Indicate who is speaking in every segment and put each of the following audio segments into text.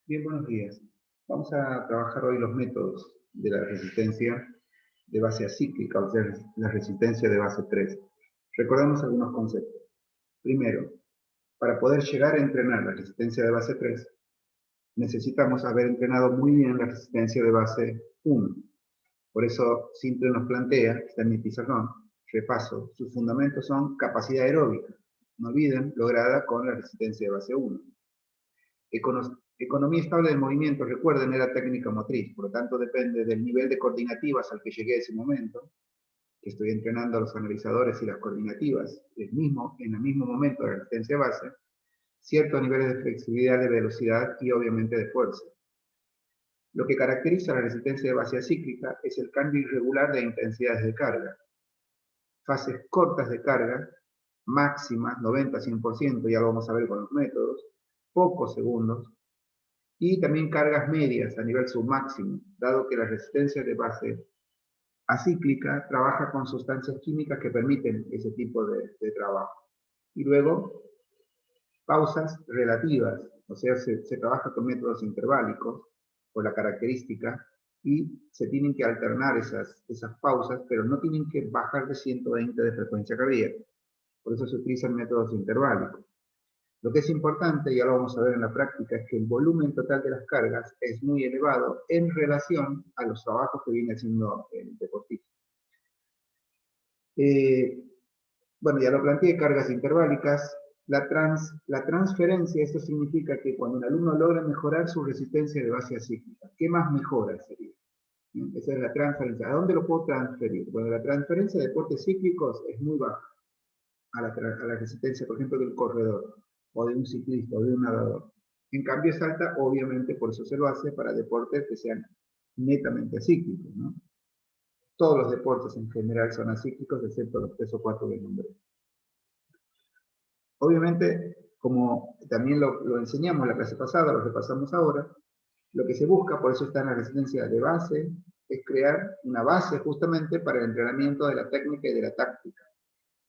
Speaker 1: Bien, buenos días. Vamos a trabajar hoy los métodos de la resistencia de base acíclica, o sea, la resistencia de base 3. Recordemos algunos conceptos. Primero, para poder llegar a entrenar la resistencia de base 3, necesitamos haber entrenado muy bien la resistencia de base 1. Por eso Simple nos plantea, está en mi pizarrón, repaso, sus fundamentos son capacidad aeróbica, no olviden, lograda con la resistencia de base 1. Economía estable del movimiento, recuerden, era técnica motriz, por lo tanto depende del nivel de coordinativas al que llegué a ese momento, que estoy entrenando a los analizadores y las coordinativas en el mismo momento de resistencia base, ciertos niveles de flexibilidad, de velocidad y obviamente de fuerza. Lo que caracteriza la resistencia de base acíclica es el cambio irregular de intensidades de carga. Fases cortas de carga, máximas, 90-100%, ya lo vamos a ver con los métodos, pocos segundos, y también cargas medias a nivel submáximo, dado que la resistencia de base acíclica trabaja con sustancias químicas que permiten ese tipo de trabajo. Y luego, pausas relativas, o sea, se trabaja con métodos interválicos, por la característica, y se tienen que alternar esas pausas, pero no tienen que bajar de 120 de frecuencia cardíaca. Por eso se utilizan métodos interválicos. Lo que es importante, ya lo vamos a ver en la práctica, es que el volumen total de las cargas es muy elevado en relación a los trabajos que viene haciendo el deportista. Bueno, ya lo planteé, cargas interválicas. La transferencia, esto significa que cuando un alumno logra mejorar su resistencia de base acíclica, ¿qué más mejora sería? Esa es la transferencia. ¿A dónde lo puedo transferir? Bueno, la transferencia de deportes cíclicos es muy baja a la resistencia, por ejemplo, del corredor, o de un ciclista, o de un nadador. En cambio es alta, obviamente, por eso se lo hace para deportes que sean netamente acíclicos, ¿no? Todos los deportes en general son acíclicos, excepto los 3 o 4 de nombre. Obviamente, como también lo enseñamos la clase pasada, lo repasamos ahora, lo que se busca, por eso está en la resistencia de base, es crear una base justamente para el entrenamiento de la técnica y de la táctica.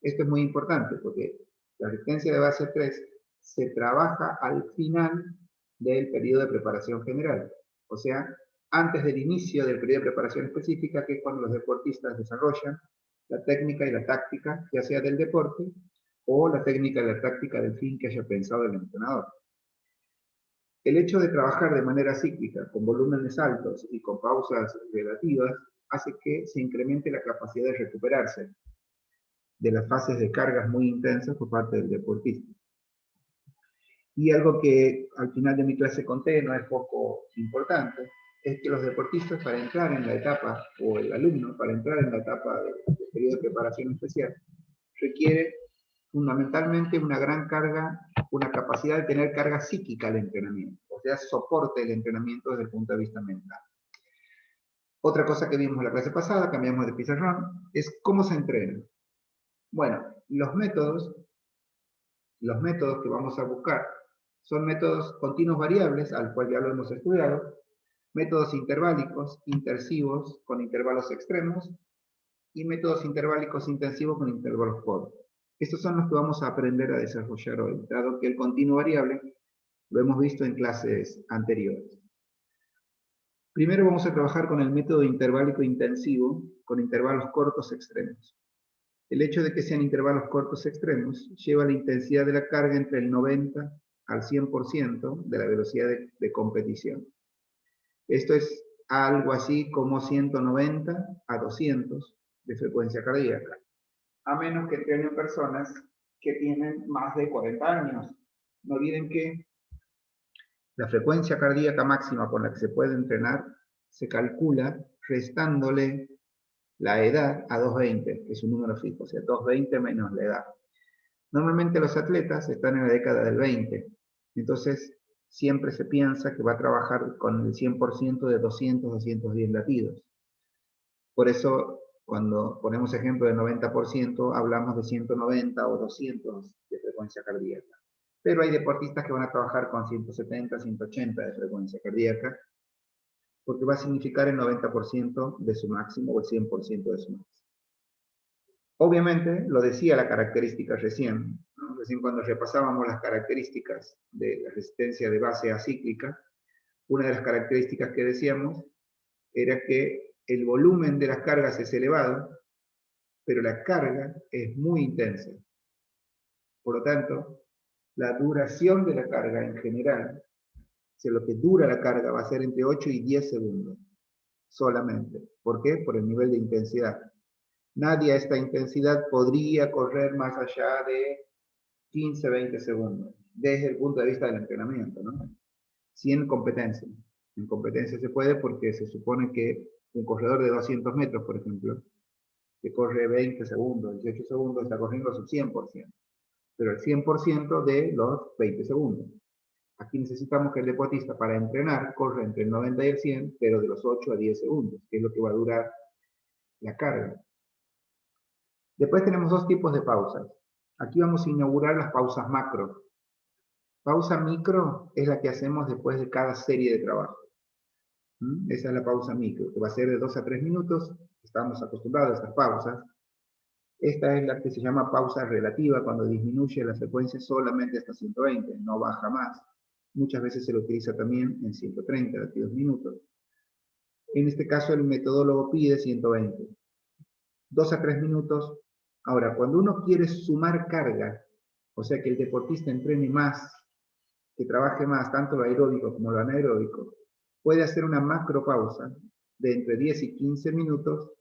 Speaker 1: Esto es muy importante porque la resistencia de base 3 se trabaja al final del periodo de preparación general. O sea, antes del inicio del periodo de preparación específica, que es cuando los deportistas desarrollan la técnica y la táctica, ya sea del deporte o la técnica y la táctica del fin que haya pensado el entrenador. El hecho de trabajar de manera cíclica, con volúmenes altos y con pausas relativas, hace que se incremente la capacidad de recuperarse de las fases de cargas muy intensas por parte del deportista. Y algo que al final de mi clase conté, no es poco importante, es que los deportistas para entrar en la etapa, o el alumno para entrar en la etapa del periodo de preparación especial, requiere fundamentalmente una gran carga, una capacidad de tener carga psíquica al entrenamiento, o sea, soporte el entrenamiento desde el punto de vista mental. Otra cosa que vimos la clase pasada, cambiamos de pizarrón, es cómo se entrena. Bueno, los métodos que vamos a buscar son métodos continuos variables, al cual ya lo hemos estudiado, métodos interválicos, intersivos con intervalos extremos, y métodos interválicos intensivos con intervalos cortos. Estos son los que vamos a aprender a desarrollar hoy, dado que el continuo variable lo hemos visto en clases anteriores. Primero vamos a trabajar con el método interválico intensivo con intervalos cortos extremos. El hecho de que sean intervalos cortos extremos lleva la intensidad de la carga entre el 90 al 100% de la velocidad de competición. Esto es algo así como 190 a 200 de frecuencia cardíaca, a menos que entrenen personas que tienen más de 40 años. No olviden que la frecuencia cardíaca máxima con la que se puede entrenar se calcula restándole la edad a 220, que es un número fijo, o sea, 220 menos la edad. Normalmente los atletas están en la década del 20, entonces siempre se piensa que va a trabajar con el 100% de 200-210 latidos. Por eso, cuando ponemos ejemplo de 90%, hablamos de 190 o 200 de frecuencia cardíaca. Pero hay deportistas que van a trabajar con 170, 180 de frecuencia cardíaca, porque va a significar el 90% de su máximo o el 100% de su máximo. Obviamente, lo decía la característica recién, ¿no? Recién cuando repasábamos las características de la resistencia de base acíclica, Una de las características que decíamos era que el volumen de las cargas es elevado, pero la carga es muy intensa. Por lo tanto, la duración de la carga en general, o sea, lo que dura la carga va a ser entre 8 y 10 segundos solamente. ¿Por qué? Por el nivel de intensidad. Nadie a esta intensidad podría correr más allá de 15, 20 segundos, desde el punto de vista del entrenamiento, ¿no? Sin competencia. En competencia se puede porque se supone que un corredor de 200 metros, por ejemplo, que corre 20 segundos, 18 segundos, está corriendo su 100%, pero el 100% de los 20 segundos. Aquí necesitamos que el deportista para entrenar corra entre el 90 y el 100, pero de los 8 a 10 segundos, que es lo que va a durar la carga. Después tenemos dos tipos de pausas. Aquí vamos a inaugurar las pausas macro. Pausa micro es la que hacemos después de cada serie de trabajo. Esa es la pausa micro, que va a ser de 2 a 3 minutos. Estamos acostumbrados a estas pausas. Esta es la que se llama pausa relativa, cuando disminuye la frecuencia solamente hasta 120, no baja más. Muchas veces se lo utiliza también en 130, 22 minutos. En este caso el metodólogo pide 120. 2 a 3 minutos. Ahora, cuando uno quiere sumar carga, o sea que el deportista entrene más, que trabaje más, tanto lo aeróbico como lo anaeróbico, puede hacer una macro pausa de entre 10 y 15 minutos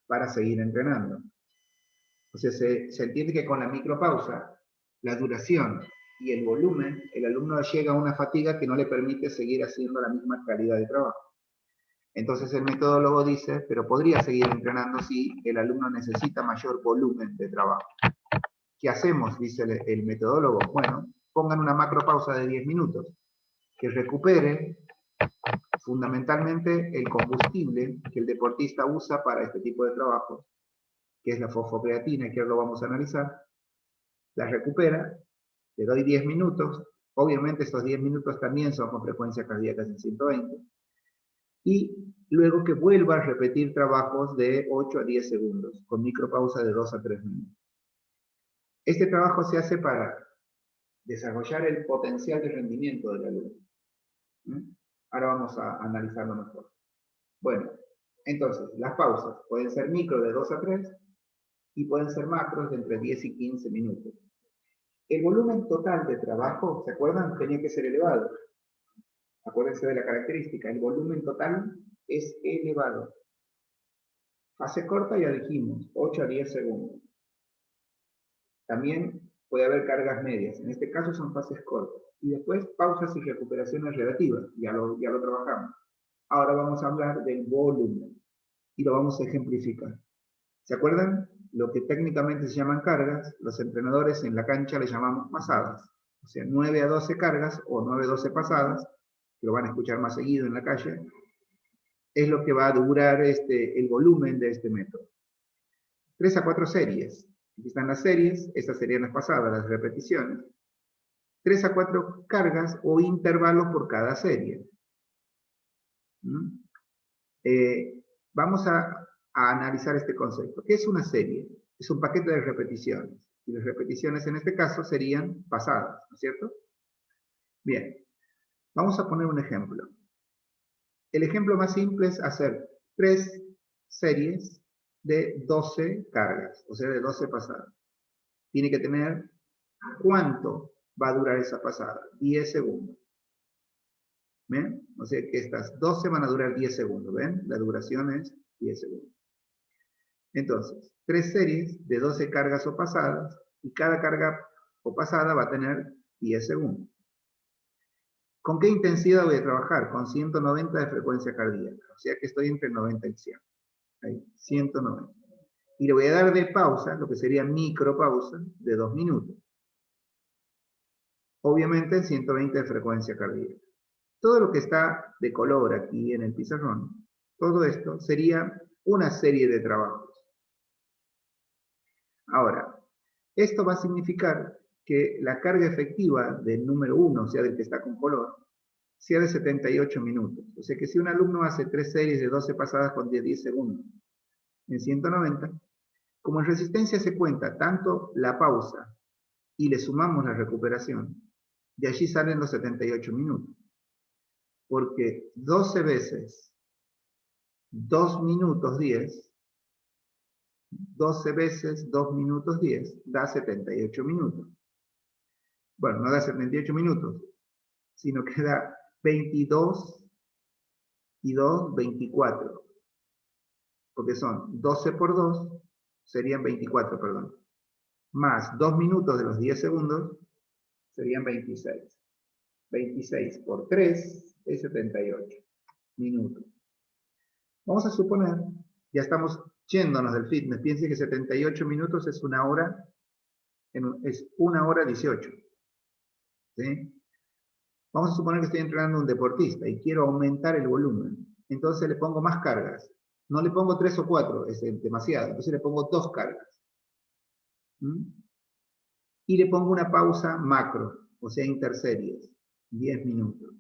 Speaker 1: para seguir entrenando. O sea, se entiende que con la micropausa, la duración y el volumen, el alumno llega a una fatiga que no le permite seguir haciendo la misma calidad de trabajo. Entonces el metodólogo dice, pero podría seguir entrenando si el alumno necesita mayor volumen de trabajo. ¿Qué hacemos? Dice el metodólogo. Bueno, pongan una macropausa de 10 minutos, que recupere fundamentalmente el combustible que el deportista usa para este tipo de trabajo, que es la fosfocreatina, que ahora lo vamos a analizar. La recupera, le doy 10 minutos, obviamente estos 10 minutos también son con frecuencia cardíaca en 120, y luego que vuelva a repetir trabajos de 8 a 10 segundos, con micropausa de 2 a 3 minutos. Este trabajo se hace para desarrollar el potencial de rendimiento del alumno. Ahora vamos a analizarlo mejor. Bueno, entonces, las pausas pueden ser micro de 2 a 3 y pueden ser macros de entre 10 y 15 minutos. El volumen total de trabajo, ¿se acuerdan? Tenía que ser elevado. Acuérdense de la característica, el volumen total es elevado. Fase corta ya dijimos, 8 a 10 segundos. También puede haber cargas medias, en este caso son fases cortas. Y después pausas y recuperaciones relativas, ya lo trabajamos. Ahora vamos a hablar del volumen y lo vamos a ejemplificar. ¿Se acuerdan? Lo que técnicamente se llaman cargas, los entrenadores en la cancha le llamamos pasadas. O sea, 9 a 12 cargas o 9 a 12 pasadas, que lo van a escuchar más seguido en la calle, es lo que va a durar el volumen de este método. 3 a 4 series. Aquí están las series, estas serían las pasadas, las repeticiones. 3 a 4 cargas o intervalos por cada serie. Vamos a analizar este concepto. ¿Qué es una serie? Es un paquete de repeticiones. Y las repeticiones en este caso serían pasadas, ¿no es cierto? Bien, vamos a poner un ejemplo. El ejemplo más simple es hacer 3 series de 12 cargas, o sea, de 12 pasadas. Tiene que tener, ¿cuánto va a durar esa pasada? 10 segundos. ¿Ven? O sea que estas 12 van a durar 10 segundos, ¿ven? La duración es 10 segundos. Entonces, 3 series de 12 cargas o pasadas, y cada carga o pasada va a tener 10 segundos. ¿Con qué intensidad voy a trabajar? Con 190 de frecuencia cardíaca. O sea que estoy entre el 90 y el 100. Ahí, 190. Y le voy a dar de pausa, lo que sería micropausa, de 2 minutos. Obviamente 120 de frecuencia cardíaca. Todo lo que está de color aquí en el pizarrón, todo esto sería una serie de trabajos. Ahora, esto va a significar que la carga efectiva del número 1, o sea, del que está con color, sea de 78 minutos. O sea que si un alumno hace 3 series de 12 pasadas con 10 segundos en 190, como en resistencia se cuenta tanto la pausa y le sumamos la recuperación, de allí salen los 78 minutos. Porque 12 veces 2 minutos 10, 12 veces 2 minutos 10, da 78 minutos. Bueno, no da 78 minutos, sino que da 22 y 2, 24. Porque son 12 por 2, serían 24, perdón. Más 2 minutos de los 10 segundos, serían 26. 26 por 3 es 78 minutos. Vamos a suponer, ya estamos yéndonos del fitness, piense que 78 minutos es 1 hora, es 1 hora 18. ¿Sí? Vamos a suponer que estoy entrenando a un deportista y quiero aumentar el volumen. Entonces le pongo más cargas. No le pongo 3 o 4, es demasiado. Entonces le pongo 2 cargas. Y le pongo una pausa macro, o sea, interseries, 10 minutos.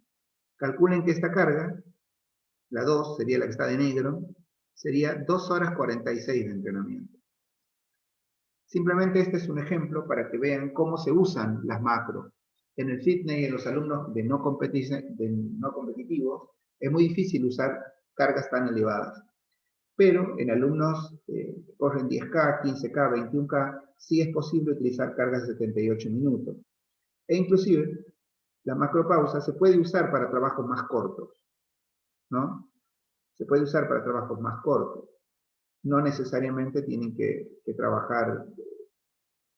Speaker 1: Calculen que esta carga, la 2, sería la que está de negro, sería 2 horas 46 de entrenamiento. Simplemente este es un ejemplo para que vean cómo se usan las macros. En el fitness y en los alumnos de no competitivos, es muy difícil usar cargas tan elevadas. Pero en alumnos que corren 10K, 15K, 21K, sí es posible utilizar cargas de 78 minutos. E inclusive, la macropausa se puede usar para trabajos más cortos, ¿no? Se puede usar para trabajos más cortos. No necesariamente tienen que trabajar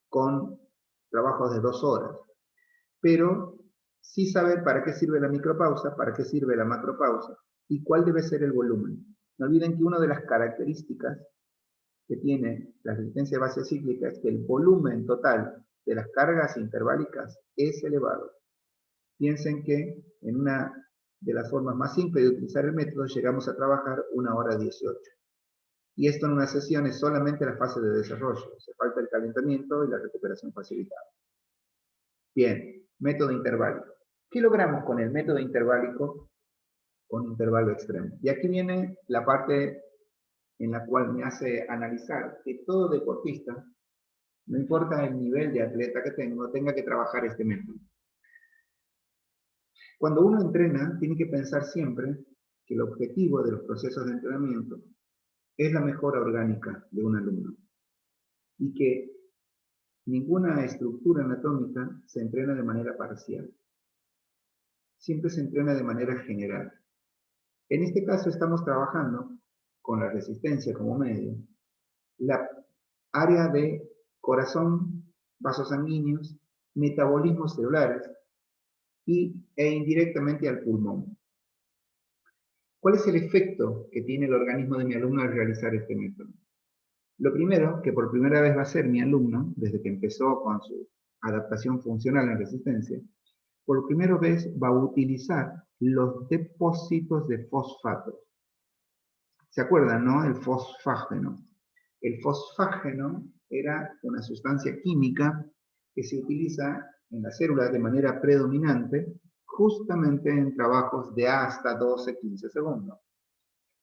Speaker 1: con trabajos de 2 horas. Pero sí saber para qué sirve la micropausa, para qué sirve la macropausa y cuál debe ser el volumen. No olviden que una de las características que tiene la resistencia de base cíclica es que el volumen total de las cargas interválicas es elevado. Piensen que en una de las formas más simples de utilizar el método llegamos a trabajar 1 hora 18. Y esto en una sesión es solamente la fase de desarrollo. Se falta el calentamiento y la recuperación facilitada. Bien, método interválico. ¿Qué logramos con el método interválico? Con intervalo extremo. Y aquí viene la parte en la cual me hace analizar que todo deportista, no importa el nivel de atleta que tenga que trabajar este método. Cuando uno entrena, tiene que pensar siempre que el objetivo de los procesos de entrenamiento es la mejora orgánica de un alumno. Y que ninguna estructura anatómica se entrena de manera parcial. Siempre se entrena de manera general. En este caso estamos trabajando con la resistencia como medio, la área de corazón, vasos sanguíneos, metabolismos celulares e indirectamente al pulmón. ¿Cuál es el efecto que tiene el organismo de mi alumno al realizar este método? Lo primero, que por primera vez va a ser mi alumno, desde que empezó con su adaptación funcional en resistencia, por primera vez va a utilizar los depósitos de fosfatos. ¿Se acuerdan, no? El fosfágeno. El fosfágeno era una sustancia química que se utiliza en las células de manera predominante justamente en trabajos de hasta 12-15 segundos,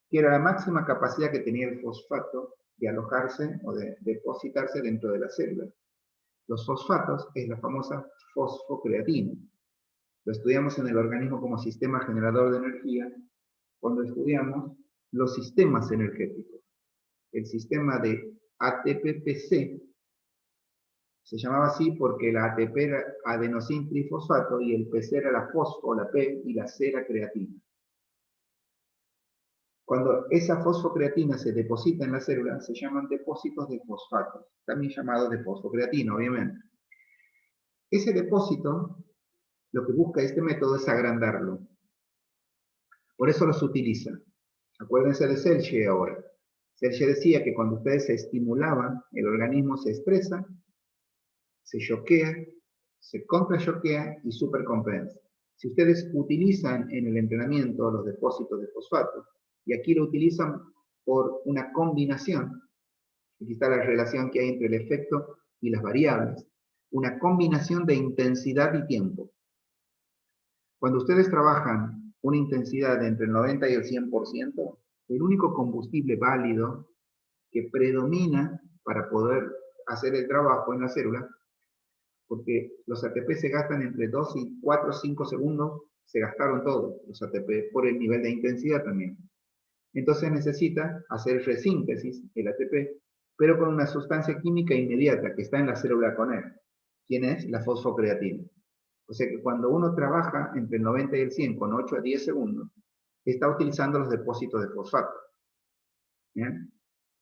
Speaker 1: que era la máxima capacidad que tenía el fosfato de alojarse o de depositarse dentro de la célula. Los fosfatos es la famosa fosfocreatina. Lo estudiamos en el organismo como sistema generador de energía cuando estudiamos los sistemas energéticos. El sistema de ATP-PC se llamaba así porque la ATP era adenosín trifosfato y el PC era la fosfo, la P, y la C era creatina. Cuando esa fosfocreatina se deposita en la célula, se llaman depósitos de fosfatos, también llamados de fosfocreatina, obviamente. Ese depósito, lo que busca este método es agrandarlo. Por eso los utiliza. Acuérdense de Selye ahora. Selye decía que cuando ustedes se estimulaban, el organismo se estresa, se choquea, se contrachoquea y supercompensa. Si ustedes utilizan en el entrenamiento los depósitos de fosfato, y aquí lo utilizan por una combinación, aquí está la relación que hay entre el efecto y las variables, una combinación de intensidad y tiempo. Cuando ustedes trabajan una intensidad de entre el 90 y el 100%, el único combustible válido que predomina para poder hacer el trabajo en la célula, porque los ATP se gastan entre 2 y 4 o 5 segundos se gastaron todos los ATP por el nivel de intensidad también. Entonces necesita hacer resíntesis, el ATP, pero con una sustancia química inmediata que está en la célula con él. ¿Quién es? La fosfocreatina. O sea que cuando uno trabaja entre el 90 y el 100 con 8 a 10 segundos, está utilizando los depósitos de fosfato. ¿Bien?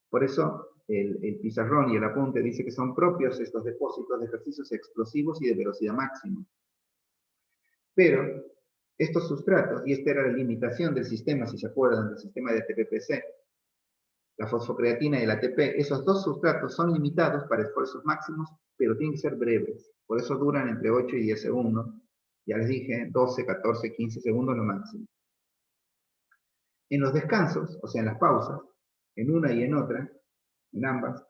Speaker 1: Por eso el pizarrón y el apunte dice que son propios estos depósitos de ejercicios explosivos y de velocidad máxima. Pero estos sustratos, y esta era la limitación del sistema, si se acuerdan, del sistema de ATP-PC, la fosfocreatina y el ATP, esos dos sustratos son limitados para esfuerzos máximos, pero tienen que ser breves. Por eso duran entre 8 y 10 segundos. Ya les dije, 12, 14, 15 segundos lo máximo. En los descansos, o sea, en las pausas, en una y en otra, en ambas,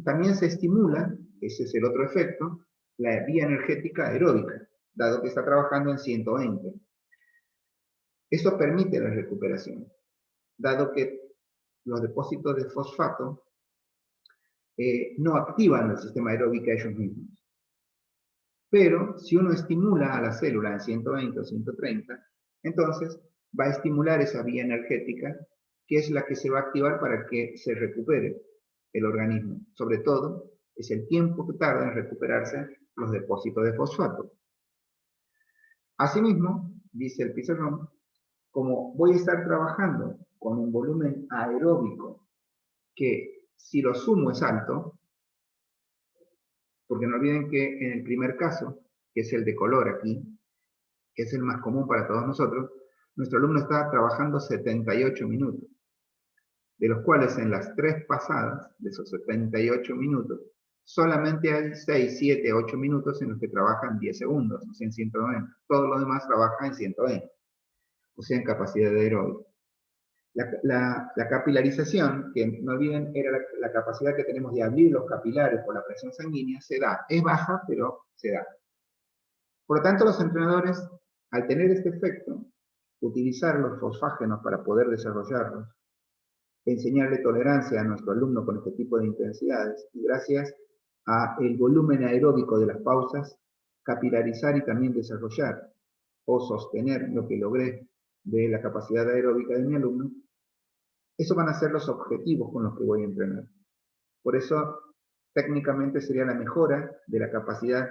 Speaker 1: también se estimula, ese es el otro efecto, la vía energética aeróbica, dado que está trabajando en 120. Eso permite la recuperación, dado que los depósitos de fosfato no activan el sistema aeróbico ellos mismos. Pero si uno estimula a la célula en 120 o 130, entonces va a estimular esa vía energética, que es la que se va a activar para que se recupere el organismo. Sobre todo, es el tiempo que tarda en recuperarse los depósitos de fosfato. Asimismo, dice el pizarrón, como voy a estar trabajando con un volumen aeróbico que si lo sumo es alto, porque no olviden que en el primer caso, que es el de color aquí, que es el más común para todos nosotros, nuestro alumno está trabajando 78 minutos, de los cuales en las 3 pasadas, de esos 78 minutos, solamente hay 6, 7, 8 minutos en los que trabajan 10 segundos, o sea, en 190. Todos los demás trabajan en 120, o sea, en capacidad de aeróbica. La capilarización, que no olviden, era la capacidad que tenemos de abrir los capilares por la presión sanguínea, se da. Es baja, pero se da. Por lo tanto, los entrenadores, al tener este efecto, utilizar los fosfágenos para poder desarrollarlos, enseñarle tolerancia a nuestro alumno con este tipo de intensidades, y gracias al volumen aeróbico de las pausas, capilarizar y también desarrollar o sostener lo que logré de la capacidad aeróbica de mi alumno, esos van a ser los objetivos con los que voy a entrenar. Por eso, técnicamente sería la mejora de la capacidad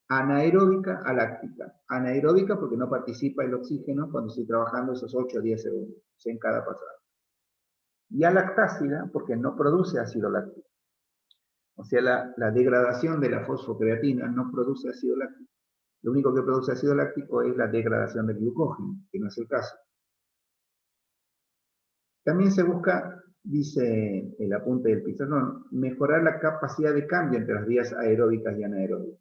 Speaker 1: anaeróbica a láctica. Anaeróbica porque no participa el oxígeno cuando estoy trabajando esos 8 o 10 segundos, o sea, en cada pasada. Y alactácida porque no produce ácido láctico. O sea, la degradación de la fosfocreatina no produce ácido láctico. Lo único que produce ácido láctico es la degradación del glucógeno, que no es el caso. También se busca, dice el apunte del pizarrón, mejorar la capacidad de cambio entre las vías aeróbicas y anaeróbicas,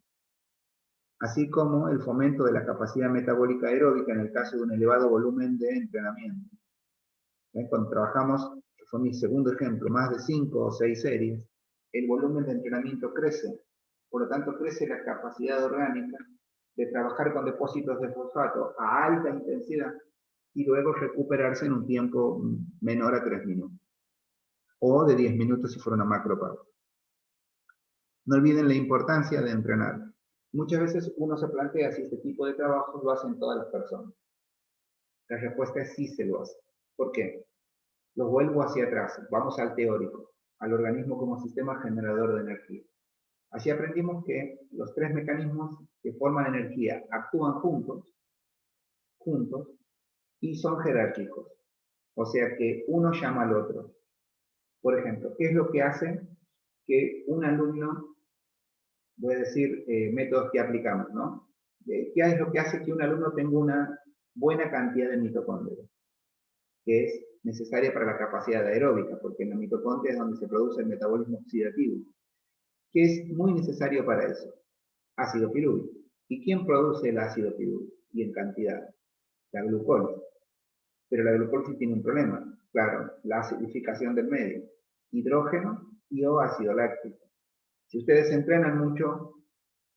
Speaker 1: así como el fomento de la capacidad metabólica aeróbica en el caso de un elevado volumen de entrenamiento. Cuando trabajamos, que fue mi segundo ejemplo, más de 5 o 6 series, el volumen de entrenamiento crece, por lo tanto crece la capacidad orgánica de trabajar con depósitos de fosfato a alta intensidad y luego recuperarse en un tiempo menor a 3 minutos. O de 10 minutos si fuera una macropausa. No olviden la importancia de entrenar. Muchas veces uno se plantea si este tipo de trabajo lo hacen todas las personas. La respuesta es sí se lo hace. ¿Por qué? Lo vuelvo hacia atrás. Vamos al teórico, al organismo como sistema generador de energía. Así aprendimos que los 3 mecanismos que forman energía actúan juntos y son jerárquicos. O sea que uno llama al otro. Por ejemplo, ¿qué es lo que hace que un alumno, voy a decir métodos que aplicamos, ¿no? ¿Qué es lo que hace que un alumno tenga una buena cantidad de mitocondrias? Que es necesaria para la capacidad aeróbica, porque en la mitocondria es donde se produce el metabolismo oxidativo, que es muy necesario para eso. Ácido pirúvico. ¿Y quién produce el ácido pirúvico? Y en cantidad. La glucólisis. Pero la glucólisis tiene un problema. Claro, la acidificación del medio. Hidrógeno y o ácido láctico. Si ustedes entrenan mucho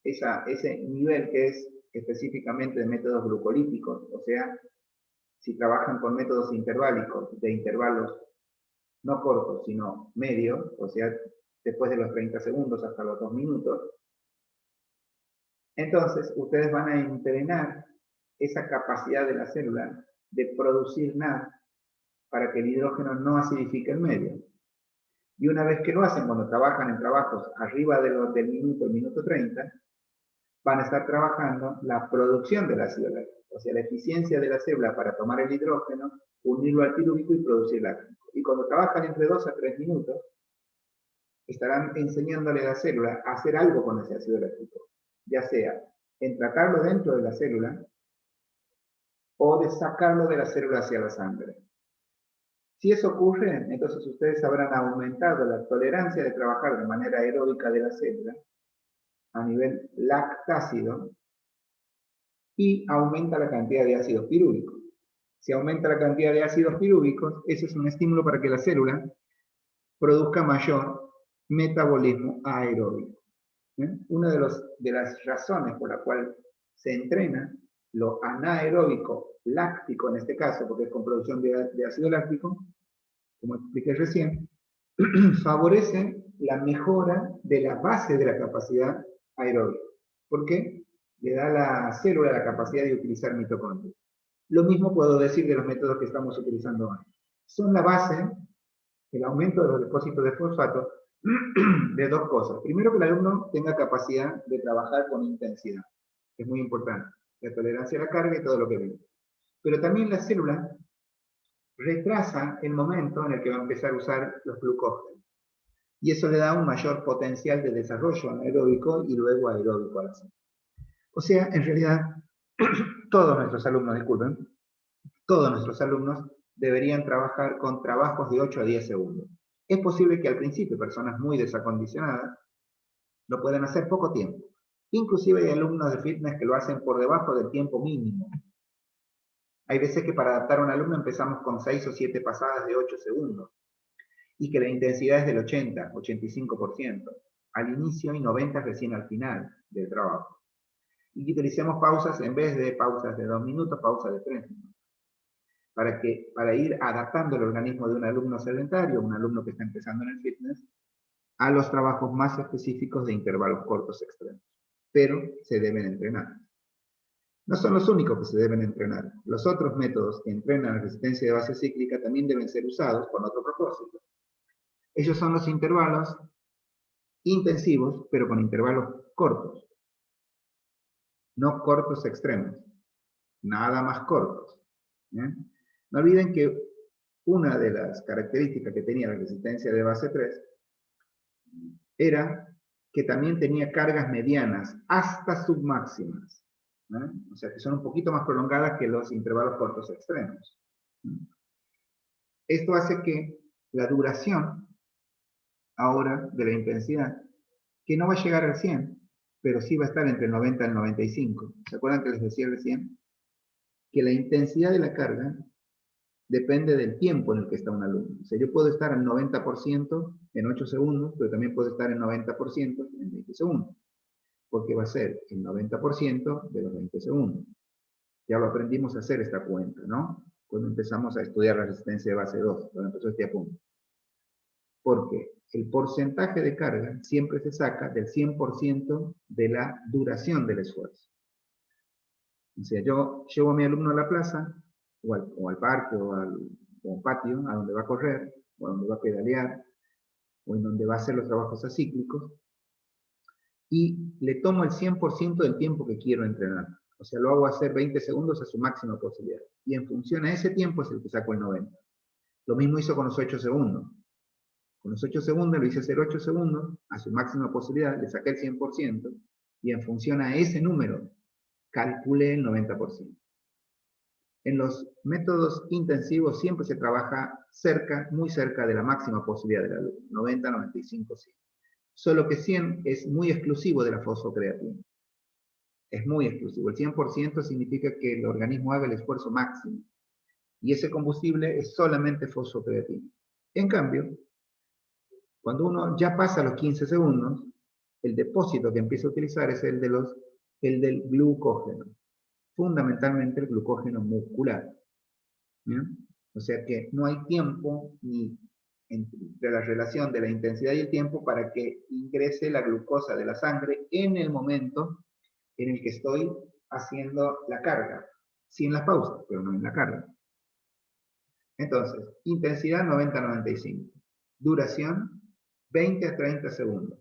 Speaker 1: ese nivel que es específicamente de métodos glucolíticos, o sea, si trabajan con métodos interválicos, de intervalos no cortos, sino medios, o sea, después de los 30 segundos hasta los 2 minutos, entonces ustedes van a entrenar esa capacidad de la célula de producir NAD para que el hidrógeno no acidifique el medio. Y una vez que lo hacen, cuando trabajan en trabajos arriba del minuto 30, van a estar trabajando la producción del ácido láctico, o sea, la eficiencia de la célula para tomar el hidrógeno, unirlo al pirúvico y producir láctico. Y cuando trabajan entre 2 a 3 minutos, estarán enseñándole a la célula a hacer algo con ese ácido láctico, ya sea en tratarlo dentro de la célula o de sacarlo de la célula hacia la sangre. Si eso ocurre, entonces ustedes habrán aumentado la tolerancia de trabajar de manera aeróbica de la célula a nivel lactácido y aumenta la cantidad de ácidos pirúvicos. Si aumenta la cantidad de ácidos pirúvicos, ese es un estímulo para que la célula produzca mayor metabolismo aeróbico. Una de las razones por la cual se entrena lo anaeróbico láctico, en este caso, porque es con producción de ácido láctico, como expliqué recién, favorece la mejora de la base de la capacidad aeróbica. ¿Por qué? Le da a la célula la capacidad de utilizar mitocondrias. Lo mismo puedo decir de los métodos que estamos utilizando hoy. Son la base, el aumento de los depósitos de fosfato, de dos cosas. Primero, que el alumno tenga capacidad de trabajar con intensidad. Es muy importante. La tolerancia a la carga y todo lo que viene. Pero también la célula retrasa el momento en el que va a empezar a usar los glucógenos. Y eso le da un mayor potencial de desarrollo anaeróbico y luego aeróbico a la célula. O sea, en realidad, todos nuestros alumnos, disculpen, todos nuestros alumnos deberían trabajar con trabajos de 8 a 10 segundos. Es posible que al principio personas muy desacondicionadas lo puedan hacer poco tiempo. Inclusive hay alumnos de fitness que lo hacen por debajo del tiempo mínimo. Hay veces que para adaptar a un alumno empezamos con 6 o 7 pasadas de 8 segundos y que la intensidad es del 80, 85% al inicio y 90 recién al final del trabajo. Y que utilicemos pausas en vez de pausas de 2 minutos, pausas de 3 minutos. Para ir adaptando el organismo de un alumno sedentario, un alumno que está empezando en el fitness, a los trabajos más específicos de intervalos cortos extremos. Pero se deben entrenar. No son los únicos que se deben entrenar. Los otros métodos que entrenan la resistencia de base cíclica también deben ser usados con otro propósito. Ellos son los intervalos intensivos, pero con intervalos cortos. No cortos extremos. Nada más cortos. No olviden que una de las características que tenía la resistencia de base 3 era que también tenía cargas medianas hasta submáximas. O sea, que son un poquito más prolongadas que los intervalos cortos extremos. Esto hace que la duración ahora de la intensidad, que no va a llegar al 100, pero sí va a estar entre el 90 y el 95. ¿Se acuerdan que les decía recién? Que la intensidad de la carga depende del tiempo en el que está un alumno. O sea, yo puedo estar al 90% en 8 segundos, pero también puedo estar en 90% en 20 segundos. Porque va a ser el 90% de los 20 segundos. Ya lo aprendimos a hacer esta cuenta, ¿no? Cuando empezamos a estudiar la resistencia de base 2, cuando empezó este apunte. Porque el porcentaje de carga siempre se saca del 100% de la duración del esfuerzo. O sea, yo llevo a mi alumno a la plaza, o al parque, o al patio, a donde va a correr, o a donde va a pedalear, o en donde va a hacer los trabajos acíclicos, y le tomo el 100% del tiempo que quiero entrenar. O sea, lo hago hacer 20 segundos a su máxima posibilidad. Y en función a ese tiempo es el que saco el 90. Lo mismo hizo con los 8 segundos. Con los 8 segundos lo hice hacer 8 segundos a su máxima posibilidad, le saqué el 100%, y en función a ese número, calculé el 90%. En los métodos intensivos siempre se trabaja cerca, muy cerca de la máxima posibilidad del alumno, 90, 95, 100. Solo que 100 es muy exclusivo de la fosfocreatina. Es muy exclusivo. El 100% significa que el organismo haga el esfuerzo máximo. Y ese combustible es solamente fosfocreatina. En cambio, cuando uno ya pasa los 15 segundos, el depósito que empieza a utilizar es el del glucógeno. Fundamentalmente el glucógeno muscular. ¿Bien? O sea que no hay tiempo ni entre la relación de la intensidad y el tiempo para que ingrese la glucosa de la sangre en el momento en el que estoy haciendo la carga. Sí en las pausas, pero no en la carga. Entonces, intensidad 90-95. Duración 20 a 30 segundos.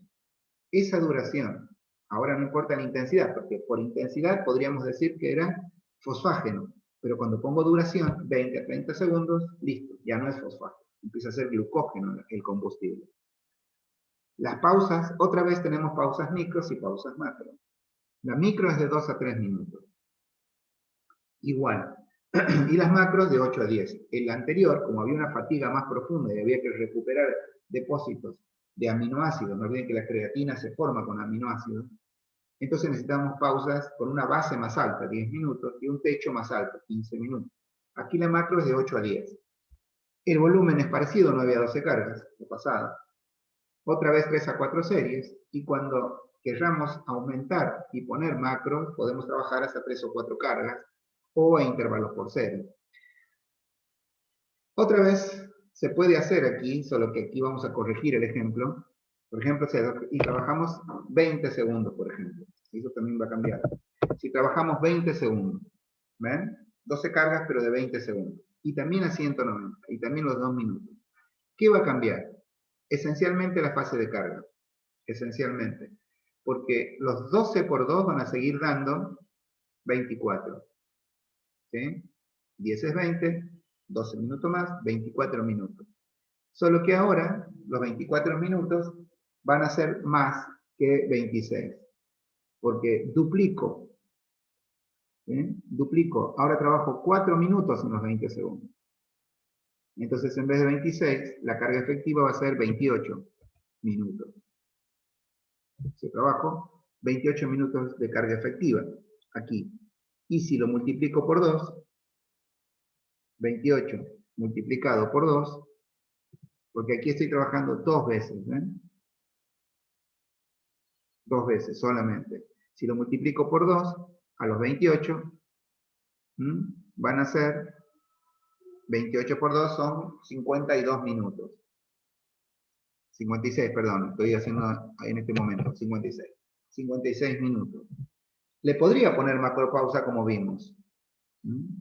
Speaker 1: Esa duración, ahora no importa la intensidad, porque por intensidad podríamos decir que era fosfágeno, pero cuando pongo duración, 20 a 30 segundos, listo, ya no es fosfágeno, empieza a ser glucógeno el combustible. Las pausas, otra vez tenemos pausas micros y pausas macro. La micro es de 2 a 3 minutos. Igual. Y las macros de 8 a 10. El anterior, como había una fatiga más profunda y había que recuperar depósitos de aminoácidos, no olviden que la creatina se forma con aminoácidos, entonces necesitamos pausas con una base más alta, 10 minutos, y un techo más alto, 15 minutos. Aquí la macro es de 8 a 10. El volumen es parecido, 9 a 12 cargas, lo pasado. Otra vez 3 a 4 series, y cuando querramos aumentar y poner macros, podemos trabajar hasta 3 o 4 cargas, o a intervalos por serie. Otra vez se puede hacer aquí, solo que aquí vamos a corregir el ejemplo. Por ejemplo, y trabajamos 20 segundos, por ejemplo. Eso también va a cambiar. Si trabajamos 20 segundos, ¿ven? 12 cargas, pero de 20 segundos. Y también a 190, y también los 2 minutos. ¿Qué va a cambiar? Esencialmente la fase de carga. Esencialmente. Porque los 12 por 2 van a seguir dando 24. ¿Sí? 10 es 20, 12 minutos más, 24 minutos. Solo que ahora, los 24 minutos van a ser más que 26. Porque duplico. ¿Sí? Duplico. Ahora trabajo 4 minutos en los 20 segundos. Entonces, en vez de 26, la carga efectiva va a ser 28 minutos. Si trabajo 28 minutos de carga efectiva aquí. Y si lo multiplico por 2, 28 multiplicado por 2, porque aquí estoy trabajando 2 veces, ¿ven? 2 veces solamente. Si lo multiplico por 2, a los 28, van a ser, 28 por 2 son 52 minutos. 56, perdón, estoy haciendo en este momento, 56. 56 minutos. Le podría poner macropausa como vimos.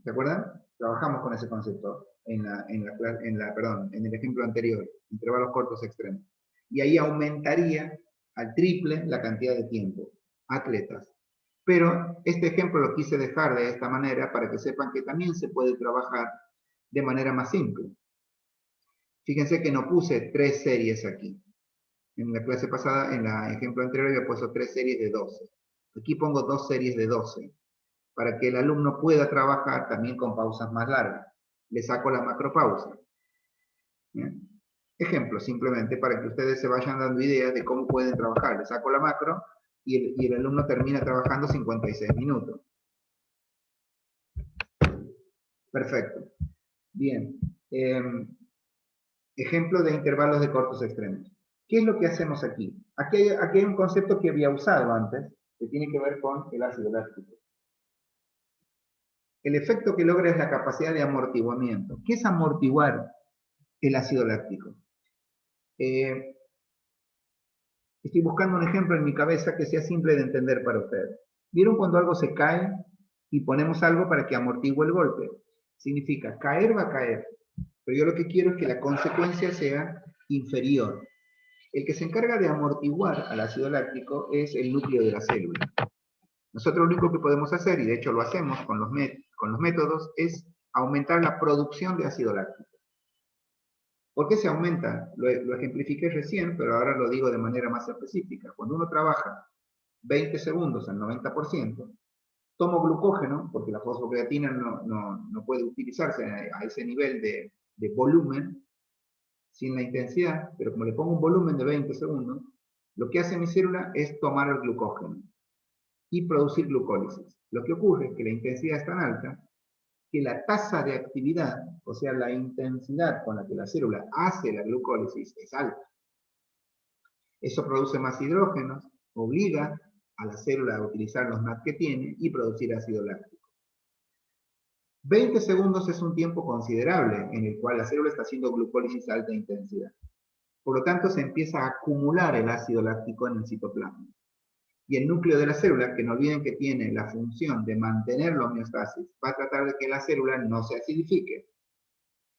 Speaker 1: ¿Se acuerdan? Trabajamos con ese concepto en el ejemplo anterior, intervalos cortos extremos. Y ahí aumentaría al triple la cantidad de tiempo. Atletas. Pero este ejemplo lo quise dejar de esta manera para que sepan que también se puede trabajar de manera más simple. Fíjense que no puse 3 series aquí. En la clase pasada, en el ejemplo anterior, había puesto 3 series de 12. Aquí pongo 2 series de 12, para que el alumno pueda trabajar también con pausas más largas. Le saco la macropausa. ¿Bien? Ejemplo, simplemente para que ustedes se vayan dando ideas de cómo pueden trabajar. Le saco la macro y el alumno termina trabajando 56 minutos. Perfecto. Bien. Ejemplo de intervalos de cortos extremos. ¿Qué es lo que hacemos aquí? Aquí hay un concepto que había usado antes, que tiene que ver con el ácido láctico. El efecto que logra es la capacidad de amortiguamiento. ¿Qué es amortiguar el ácido láctico? Estoy buscando un ejemplo en mi cabeza que sea simple de entender para ustedes. ¿Vieron cuando algo se cae y ponemos algo para que amortigue el golpe? Significa, caer va a caer, pero yo lo que quiero es que la consecuencia sea inferior. El que se encarga de amortiguar al ácido láctico es el núcleo de la célula. Nosotros lo único que podemos hacer, y de hecho lo hacemos con los métodos, es aumentar la producción de ácido láctico. ¿Por qué se aumenta? Lo ejemplifiqué recién, pero ahora lo digo de manera más específica. Cuando uno trabaja 20 segundos al 90%, tomo glucógeno, porque la fosfocreatina no puede utilizarse a ese nivel de volumen, sin la intensidad, pero como le pongo un volumen de 20 segundos, lo que hace mi célula es tomar el glucógeno y producir glucólisis. Lo que ocurre es que la intensidad es tan alta que la tasa de actividad, o sea, la intensidad con la que la célula hace la glucólisis es alta. Eso produce más hidrógenos, obliga a la célula a utilizar los NAD que tiene y producir ácido láctico. 20 segundos es un tiempo considerable en el cual la célula está haciendo glucólisis a alta intensidad. Por lo tanto, se empieza a acumular el ácido láctico en el citoplasma. Y el núcleo de la célula, que no olviden que tiene la función de mantener la homeostasis, va a tratar de que la célula no se acidifique.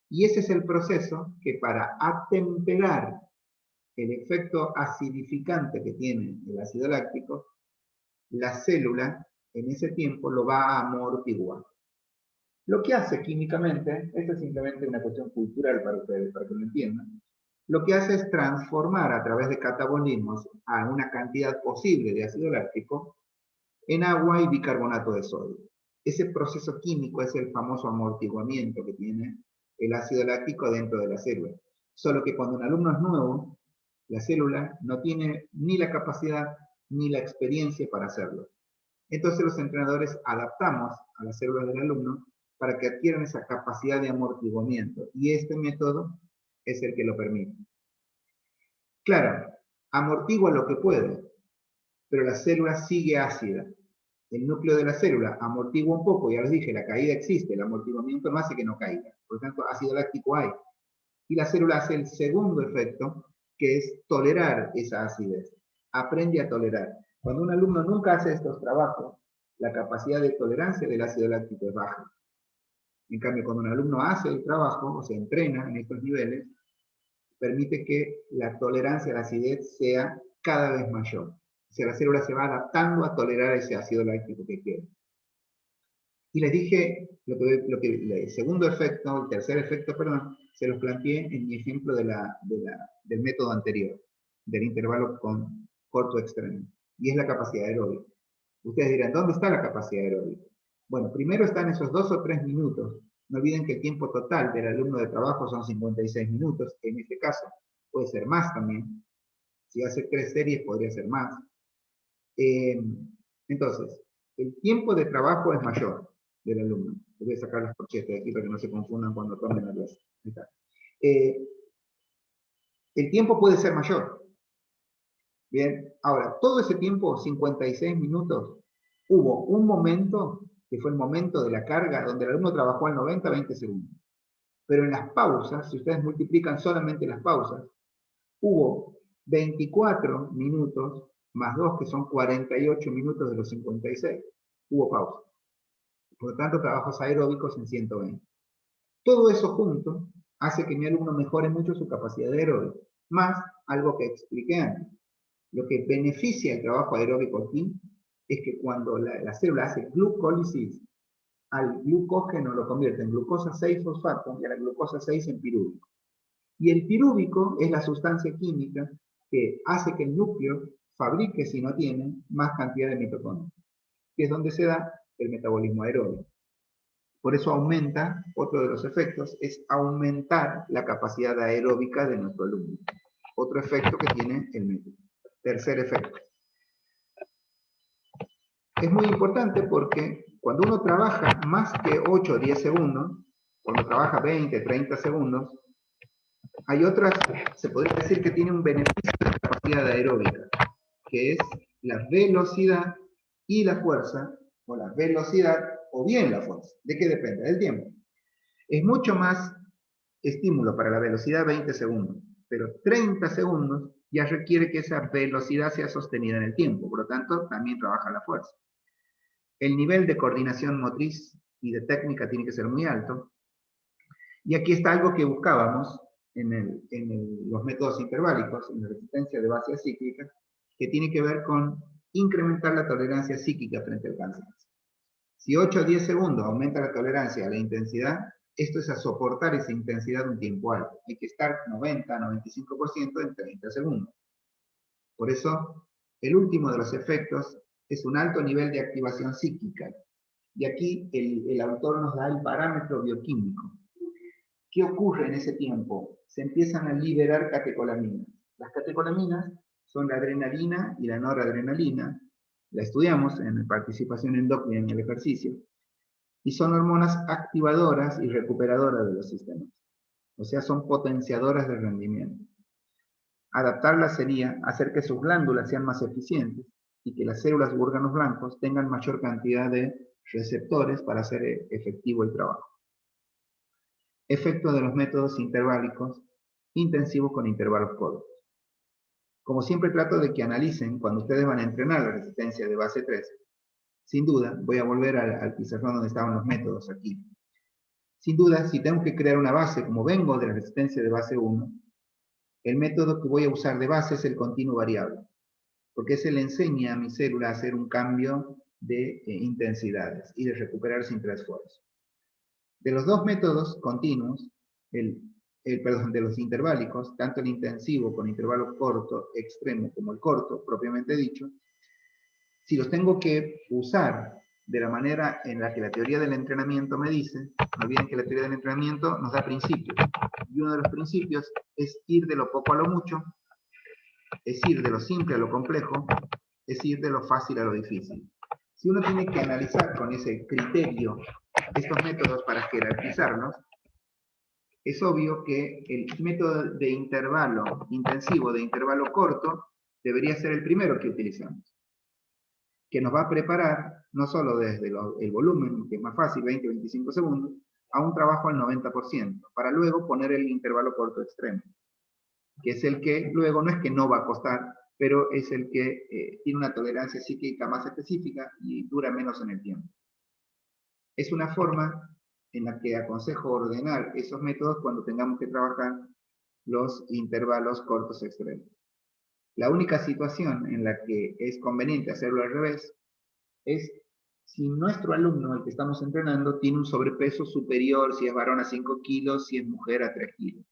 Speaker 1: Y ese es el proceso que para atemperar el efecto acidificante que tiene el ácido láctico, la célula en ese tiempo lo va a amortiguar. Lo que hace químicamente, esto es simplemente una cuestión cultural para ustedes, para que lo entiendan, lo que hace es transformar a través de catabolismos a una cantidad posible de ácido láctico en agua y bicarbonato de sodio. Ese proceso químico es el famoso amortiguamiento que tiene el ácido láctico dentro de la célula. Solo que cuando un alumno es nuevo, la célula no tiene ni la capacidad ni la experiencia para hacerlo. Entonces los entrenadores adaptamos a las células del alumno para que adquieran esa capacidad de amortiguamiento. Y este método es el que lo permite. Claro, amortigua lo que puede, pero la célula sigue ácida. El núcleo de la célula amortigua un poco, ya les dije, la caída existe, el amortiguamiento no hace que no caiga. Por lo tanto, ácido láctico hay. Y la célula hace el segundo efecto, que es tolerar esa acidez. Aprende a tolerar. Cuando un alumno nunca hace estos trabajos, la capacidad de tolerancia del ácido láctico es baja. En cambio, cuando un alumno hace el trabajo o se entrena en estos niveles, permite que la tolerancia a la acidez sea cada vez mayor. O sea, la célula se va adaptando a tolerar ese ácido láctico que quiere. Y les dije, el segundo efecto, el tercer efecto, perdón, se los planteé en mi ejemplo del método anterior, del intervalo con corto extremo, y es la capacidad aeróbica. Ustedes dirán, ¿dónde está la capacidad aeróbica? Bueno, primero están esos 2 o 3 minutos. No olviden que el tiempo total del alumno de trabajo son 56 minutos, en este caso puede ser más también. Si hace 3 series podría ser más. Entonces, el tiempo de trabajo es mayor del alumno. Les voy a sacar las corchetas de aquí para que no se confundan cuando tomen la clase. El tiempo puede ser mayor. Bien, ahora, todo ese tiempo, 56 minutos, hubo un momento, que fue el momento de la carga, donde el alumno trabajó al 90-20 segundos. Pero en las pausas, si ustedes multiplican solamente las pausas, hubo 24 minutos más 2, que son 48 minutos de los 56. Hubo pausa. Por lo tanto, trabajos aeróbicos en 120. Todo eso junto hace que mi alumno mejore mucho su capacidad de aeróbico. Más algo que expliqué antes. Lo que beneficia el trabajo aeróbico aquí es que cuando la célula hace glucólisis, al glucógeno lo convierte en glucosa 6-fosfato y a la glucosa 6 en pirúvico. Y el pirúvico es la sustancia química que hace que el núcleo fabrique, si no tiene, más cantidad de mitocondrias, que es donde se da el metabolismo aeróbico. Por eso aumenta, otro de los efectos, es aumentar la capacidad aeróbica de nuestro alumno. Otro efecto que tiene el método. Tercer efecto. Es muy importante porque cuando uno trabaja más que 8 o 10 segundos, cuando trabaja 20, 30 segundos, hay otras, se podría decir que tiene un beneficio de capacidad aeróbica, que es la velocidad y la fuerza, o la velocidad o bien la fuerza. ¿De qué depende? Del tiempo. Es mucho más estímulo para la velocidad 20 segundos, pero 30 segundos ya requiere que esa velocidad sea sostenida en el tiempo, por lo tanto también trabaja la fuerza. El nivel de coordinación motriz y de técnica tiene que ser muy alto. Y aquí está algo que buscábamos en los métodos interválicos, en la resistencia de base cíclica, que tiene que ver con incrementar la tolerancia psíquica frente al cáncer. Si 8 o 10 segundos aumenta la tolerancia a la intensidad, esto es a soportar esa intensidad un tiempo alto. Hay que estar 90-95% en 30 segundos. Por eso, el último de los efectos es un alto nivel de activación psíquica. Y aquí el autor nos da el parámetro bioquímico. ¿Qué ocurre en ese tiempo? Se empiezan a liberar catecolaminas. Las catecolaminas son la adrenalina y la noradrenalina. La estudiamos en participación endócrina en el ejercicio. Y son hormonas activadoras y recuperadoras de los sistemas. O sea, son potenciadoras de rendimiento. Adaptarlas sería hacer que sus glándulas sean más eficientes y que las células u órganos blancos tengan mayor cantidad de receptores para hacer efectivo el trabajo. Efecto de los métodos interválicos intensivos con intervalos cortos. Como siempre trato de que analicen cuando ustedes van a entrenar la resistencia de base 3. Sin duda, voy a volver al pizarrón donde estaban los métodos aquí. Sin duda, si tengo que crear una base, como vengo de la resistencia de base 1, el método que voy a usar de base es el continuo variable, porque ese le enseña a mi célula a hacer un cambio de intensidades y de recuperar sin esfuerzo. De los dos métodos continuos, perdón, de los interválicos, tanto el intensivo con intervalo corto extremo como el corto, propiamente dicho, si los tengo que usar de la manera en la que la teoría del entrenamiento me dice, no olviden que la teoría del entrenamiento nos da principios, y uno de los principios es ir de lo poco a lo mucho, es ir de lo simple a lo complejo, es ir de lo fácil a lo difícil. Si uno tiene que analizar con ese criterio estos métodos para jerarquizarlos, es obvio que el método de intervalo intensivo, de intervalo corto, debería ser el primero que utilizamos, que nos va a preparar no solo desde el volumen, que es más fácil, 20-25 segundos, a un trabajo al 90%, para luego poner el intervalo corto extremo, que es el que luego no es que no va a costar, pero es el que tiene una tolerancia psíquica más específica y dura menos en el tiempo. Es una forma en la que aconsejo ordenar esos métodos cuando tengamos que trabajar los intervalos cortos extremos. La única situación en la que es conveniente hacerlo al revés es si nuestro alumno, el que estamos entrenando, tiene un sobrepeso superior, si es varón a 5 kilos, si es mujer a 3 kilos.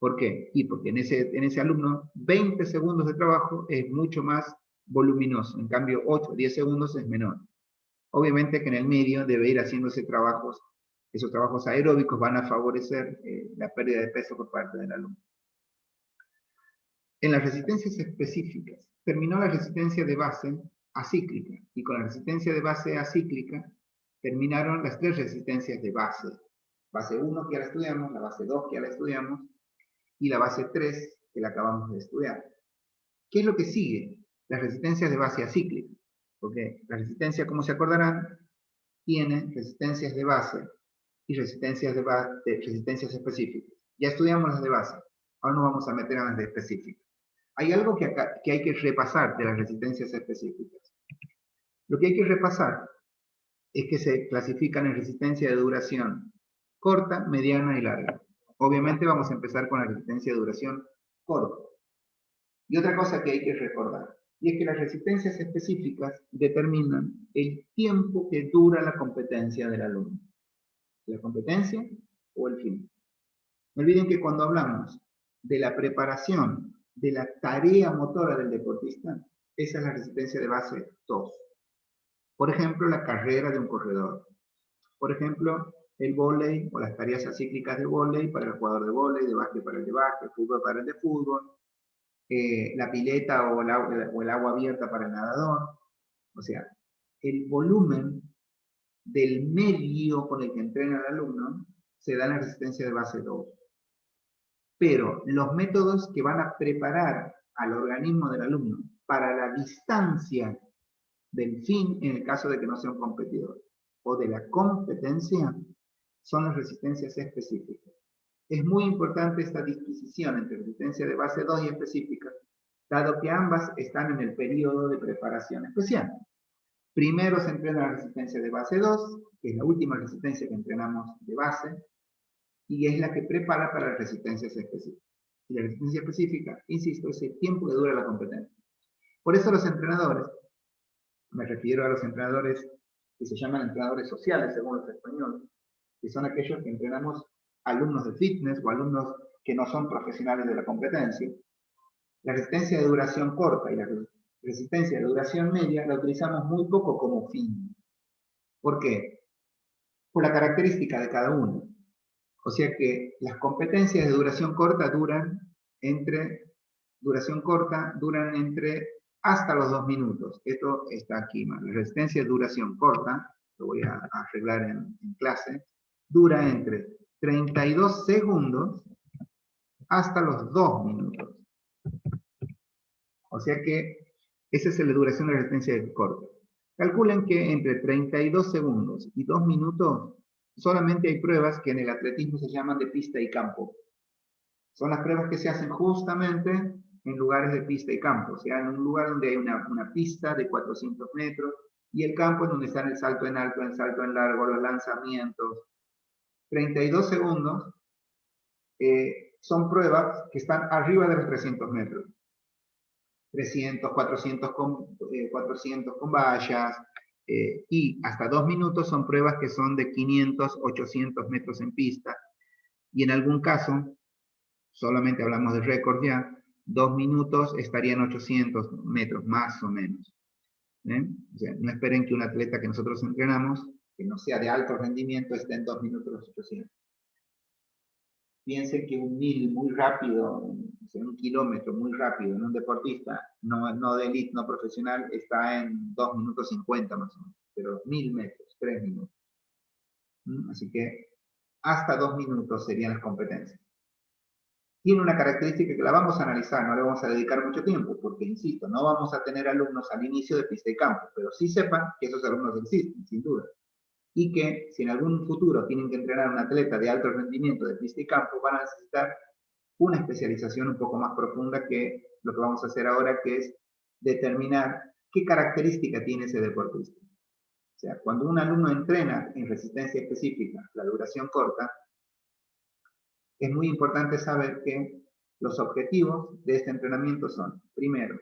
Speaker 1: ¿Por qué? Y porque en ese alumno 20 segundos de trabajo es mucho más voluminoso, en cambio 8 o 10 segundos es menor. Obviamente que en el medio debe ir haciéndose trabajos, esos trabajos aeróbicos van a favorecer la pérdida de peso por parte del alumno. En las resistencias específicas, terminó la resistencia de base acíclica, y con la resistencia de base acíclica terminaron las tres resistencias de base. Base 1 que ya la estudiamos, la base 2 que ya la estudiamos, y la base 3 que la acabamos de estudiar. ¿Qué es lo que sigue? Las resistencias de base acíclica. Porque la resistencia, como se acordarán, tiene resistencias de base y resistencias específicas. Ya estudiamos las de base, ahora nos vamos a meter a las de específicas. Hay algo que hay que repasar de las resistencias específicas. Lo que hay que repasar es que se clasifican en resistencia de duración corta, mediana y larga. Obviamente vamos a empezar con la resistencia de duración corta. Y otra cosa que hay que recordar, y es que las resistencias específicas determinan el tiempo que dura la competencia del alumno. ¿La competencia o el fin? No olviden que cuando hablamos de la preparación de la tarea motora del deportista, esa es la resistencia de base 2. Por ejemplo, la carrera de un corredor. Por ejemplo, el vóley o las tareas acíclicas de vóley para el jugador de vóley, de básquet para el de básquet, fútbol para el de fútbol, la pileta o el agua abierta para el nadador. O sea, el volumen del medio con el que entrena el alumno se da en la resistencia de base 2. Pero los métodos que van a preparar al organismo del alumno para la distancia del fin, en el caso de que no sea un competidor, o de la competencia, son las resistencias específicas. Es muy importante esta disquisición entre resistencia de base 2 y específica, dado que ambas están en el periodo de preparación especial. Primero se entrena la resistencia de base 2, que es la última resistencia que entrenamos de base, y es la que prepara para las resistencias específicas. Y la resistencia específica, insisto, es el tiempo que dura la competencia. Por eso los entrenadores, me refiero a los entrenadores que se llaman entrenadores sociales, según los españoles, que son aquellos que entrenamos alumnos de fitness o alumnos que no son profesionales de la competencia. La resistencia de duración corta y la resistencia de duración media la utilizamos muy poco como fin. ¿Por qué? Por la característica de cada uno. O sea que las competencias de duración corta duran entre hasta los 2 minutos. Esto está aquí, la resistencia de duración corta, lo voy a arreglar en clase, dura entre 32 segundos hasta los 2 minutos. O sea que esa es la duración de la resistencia corta. Calculen que entre 32 segundos y 2 minutos solamente hay pruebas que en el atletismo se llaman de pista y campo. Son las pruebas que se hacen justamente en lugares de pista y campo, o sea, en un lugar donde hay una pista de 400 metros, y el campo es donde están el salto en alto, el salto en largo, los lanzamientos. 32 segundos son pruebas que están arriba de los 300 metros. 300, 400 con vallas, y hasta 2 minutos son pruebas que son de 500, 800 metros en pista, y en algún caso, solamente hablamos de récord ya, 2 minutos estarían 800 metros, más o menos. O sea, no esperen que un atleta que nosotros entrenamos, que no sea de alto rendimiento, esté en 2 minutos los 800. Piensen que un 1000 muy rápido, un kilómetro muy rápido en un deportista, no de elite, no profesional, está en 2 minutos 50 más o menos, pero 1000 metros, 3 minutos. Así que hasta 2 minutos serían las competencias. Tiene una característica que la vamos a analizar, no le vamos a dedicar mucho tiempo, porque, insisto, no vamos a tener alumnos al inicio de pista y campo, pero sí sepan que esos alumnos existen, sin duda. Y que si en algún futuro tienen que entrenar a un atleta de alto rendimiento de pista y campo, van a necesitar una especialización un poco más profunda que lo que vamos a hacer ahora, que es determinar qué característica tiene ese deportista. O sea, cuando un alumno entrena en resistencia específica, la duración corta, es muy importante saber que los objetivos de este entrenamiento son, primero,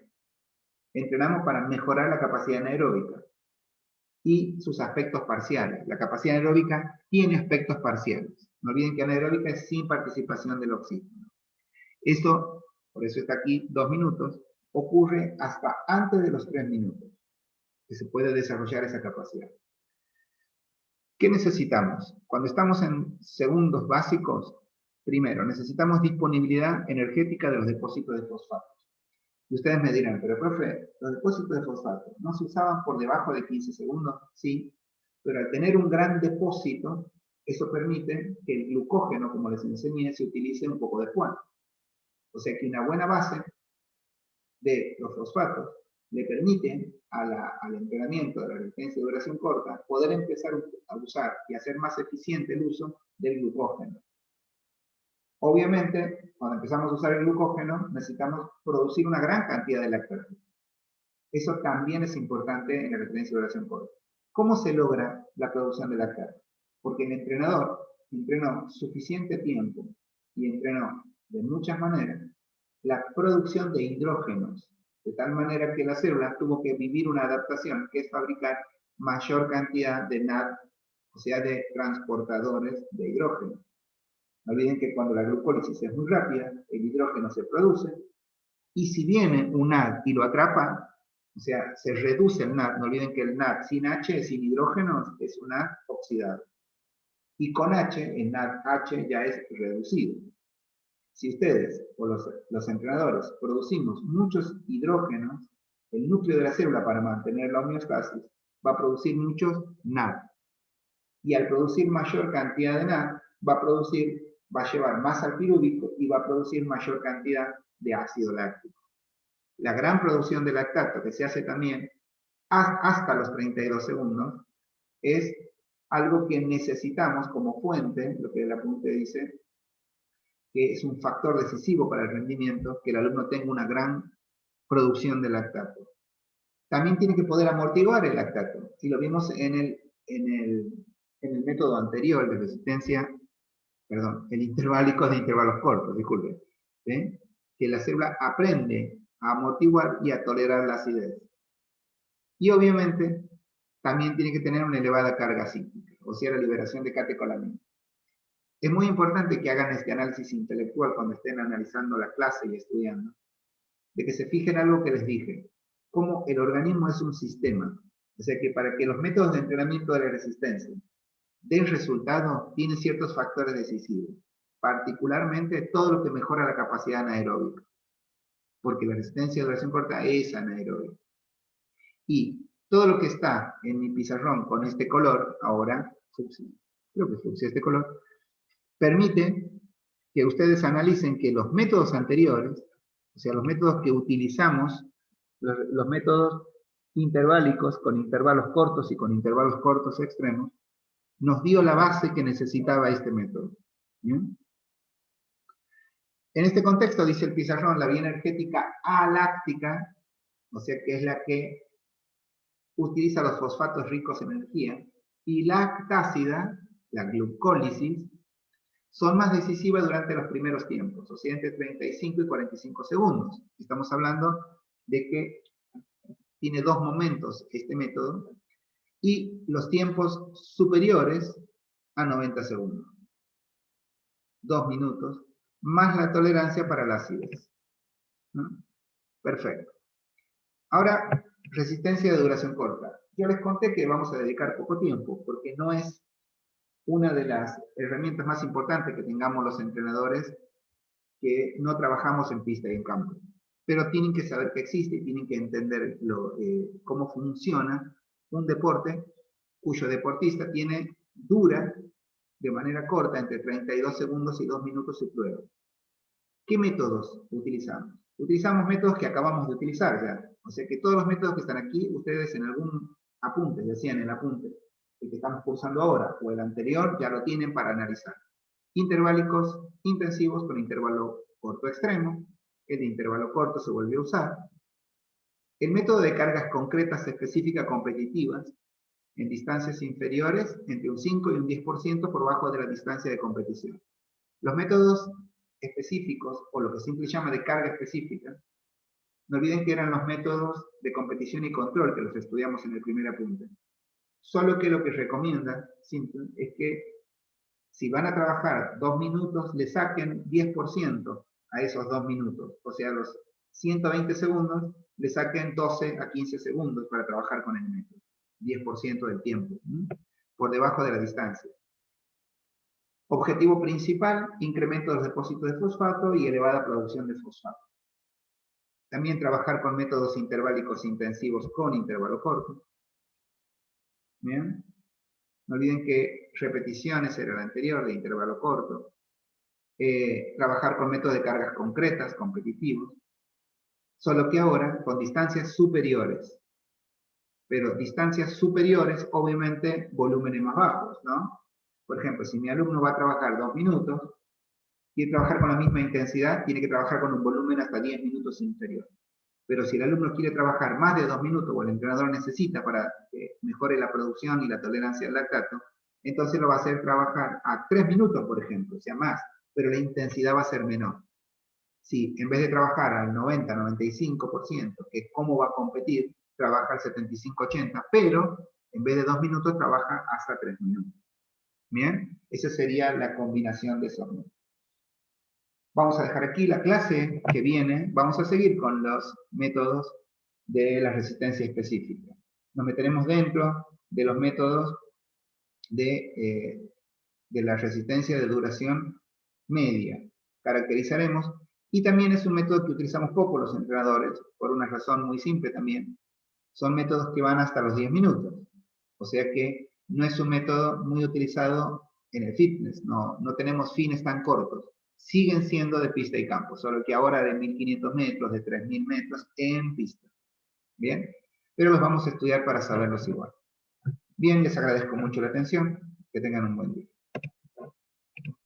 Speaker 1: entrenamos para mejorar la capacidad anaeróbica y sus aspectos parciales. La capacidad anaeróbica tiene aspectos parciales. No olviden que anaeróbica es sin participación del oxígeno. Esto, por eso está aquí 2 minutos, ocurre hasta antes de los 3 minutos, que se puede desarrollar esa capacidad. ¿Qué necesitamos? Cuando estamos en segundos básicos, primero, necesitamos disponibilidad energética de los depósitos de fosfatos. Y ustedes me dirán, pero profe, los depósitos de fosfato, ¿no se usaban por debajo de 15 segundos? Sí, pero al tener un gran depósito, eso permite que el glucógeno, como les enseñé, se utilice un poco después. O sea que una buena base de los fosfatos le permite al entrenamiento de la resistencia de duración corta poder empezar a usar y hacer más eficiente el uso del glucógeno. Obviamente, cuando empezamos a usar el glucógeno, necesitamos producir una gran cantidad de lactato. Eso también es importante en la resistencia de duración corta. ¿Cómo se logra la producción de lactato? Porque el entrenador entrenó suficiente tiempo y entrenó de muchas maneras la producción de hidrógenos, de tal manera que la célula tuvo que vivir una adaptación, que es fabricar mayor cantidad de NAD, o sea, de transportadores de hidrógeno. No olviden que cuando la glucólisis es muy rápida, el hidrógeno se produce, y si viene un NAD y lo atrapa, o sea, se reduce el NAD. No olviden que el NAD sin H, sin hidrógeno, es un NAD oxidado. Y con H, el NAD H ya es reducido. Si ustedes o los entrenadores producimos muchos hidrógenos, el núcleo de la célula, para mantener la homeostasis, va a producir muchos NAD. Y al producir mayor cantidad de NAD, va a llevar más al pirúvico y va a producir mayor cantidad de ácido láctico. La gran producción de lactato que se hace también hasta los 32 segundos es algo que necesitamos como fuente, lo que el apunte dice, que es un factor decisivo para el rendimiento, que el alumno tenga una gran producción de lactato. También tiene que poder amortiguar el lactato. Si lo vimos en el método anterior de resistencia, el interválico de intervalos cortos, disculpen, ¿sí? Que la célula aprende a amortiguar y a tolerar la acidez. Y obviamente también tiene que tener una elevada carga cíclica, o sea, la liberación de catecolamina. Es muy importante que hagan este análisis intelectual cuando estén analizando la clase y estudiando, de que se fijen algo que les dije, cómo el organismo es un sistema. O sea que para que los métodos de entrenamiento de la resistencia den resultado, tienen ciertos factores decisivos, particularmente todo lo que mejora la capacidad anaeróbica, porque la resistencia de duración corta es anaeróbica. Y todo lo que está en mi pizarrón con este color, ahora, creo que fucsia este color, permite que ustedes analicen que los métodos anteriores, o sea, los métodos que utilizamos, los métodos interválicos con intervalos cortos y con intervalos cortos extremos, nos dio la base que necesitaba este método. ¿Bien? En este contexto, dice el pizarrón, la vía energética aláctica, o sea que es la que utiliza los fosfatos ricos en energía, y lactácida, la glucólisis, son más decisivas durante los primeros tiempos, o sea, entre 35 y 45 segundos. Estamos hablando de que tiene dos momentos este método, y los tiempos superiores a 90 segundos. 2 minutos, más la tolerancia para la acidez. ¿No? Perfecto. Ahora, resistencia de duración corta. Yo les conté que vamos a dedicar poco tiempo, porque no es una de las herramientas más importantes que tengamos los entrenadores que no trabajamos en pista y en campo. Pero tienen que saber que existe y tienen que entender cómo funciona un deporte cuyo deportista dura de manera corta entre 32 segundos y 2 minutos su prueba. ¿Qué métodos utilizamos? Utilizamos métodos que acabamos de utilizar ya. O sea que todos los métodos que están aquí, ustedes en algún apunte, decían el apunte, el que estamos cursando ahora o el anterior, ya lo tienen para analizar. Interválicos intensivos con intervalo corto extremo. El de intervalo corto se volvió a usar. El método de cargas concretas específicas competitivas en distancias inferiores entre un 5 y un 10% por bajo de la distancia de competición. Los métodos específicos, o lo que siempre se llama de carga específica, no olviden que eran los métodos de competición y control que los estudiamos en el primer apunte. Solo que lo que recomienda es que si van a trabajar 2 minutos, le saquen 10% a esos 2 minutos. O sea, los 120 segundos, le saquen 12 a 15 segundos para trabajar con el método. 10% del tiempo, por debajo de la distancia. Objetivo principal, incremento de los depósitos de fosfato y elevada producción de fosfato. También trabajar con métodos interválicos intensivos con intervalo corto. Bien. No olviden que repeticiones era la anterior, de intervalo corto. Trabajar con métodos de cargas concretas, competitivos. Solo que ahora con distancias superiores. Pero distancias superiores, obviamente, volúmenes más bajos, ¿no? Por ejemplo, si mi alumno va a trabajar 2 minutos, quiere trabajar con la misma intensidad, tiene que trabajar con un volumen hasta 10 minutos inferior. Pero si el alumno quiere trabajar más de 2 minutos, o el entrenador necesita para que mejore la producción y la tolerancia al lactato, entonces lo va a hacer trabajar a 3 minutos, por ejemplo, o sea, más, pero la intensidad va a ser menor. Si en vez de trabajar al 90-95%, que es cómo va a competir, trabaja al 75-80%, pero en vez de 2 minutos trabaja hasta 3 minutos. Bien, esa sería la combinación de esos métodos. Vamos a dejar aquí la clase que viene. Vamos a seguir con los métodos de la resistencia específica. Nos meteremos dentro de los métodos de la resistencia de duración media. Caracterizaremos, y también es un método que utilizamos poco los entrenadores, por una razón muy simple también. Son métodos que van hasta los 10 minutos. O sea que no es un método muy utilizado en el fitness. No tenemos fines tan cortos. Siguen siendo de pista y campo, solo que ahora de 1500 metros, de 3000 metros en pista. Bien, pero los vamos a estudiar para saberlos igual. Bien, les agradezco mucho la atención. Que tengan un buen día.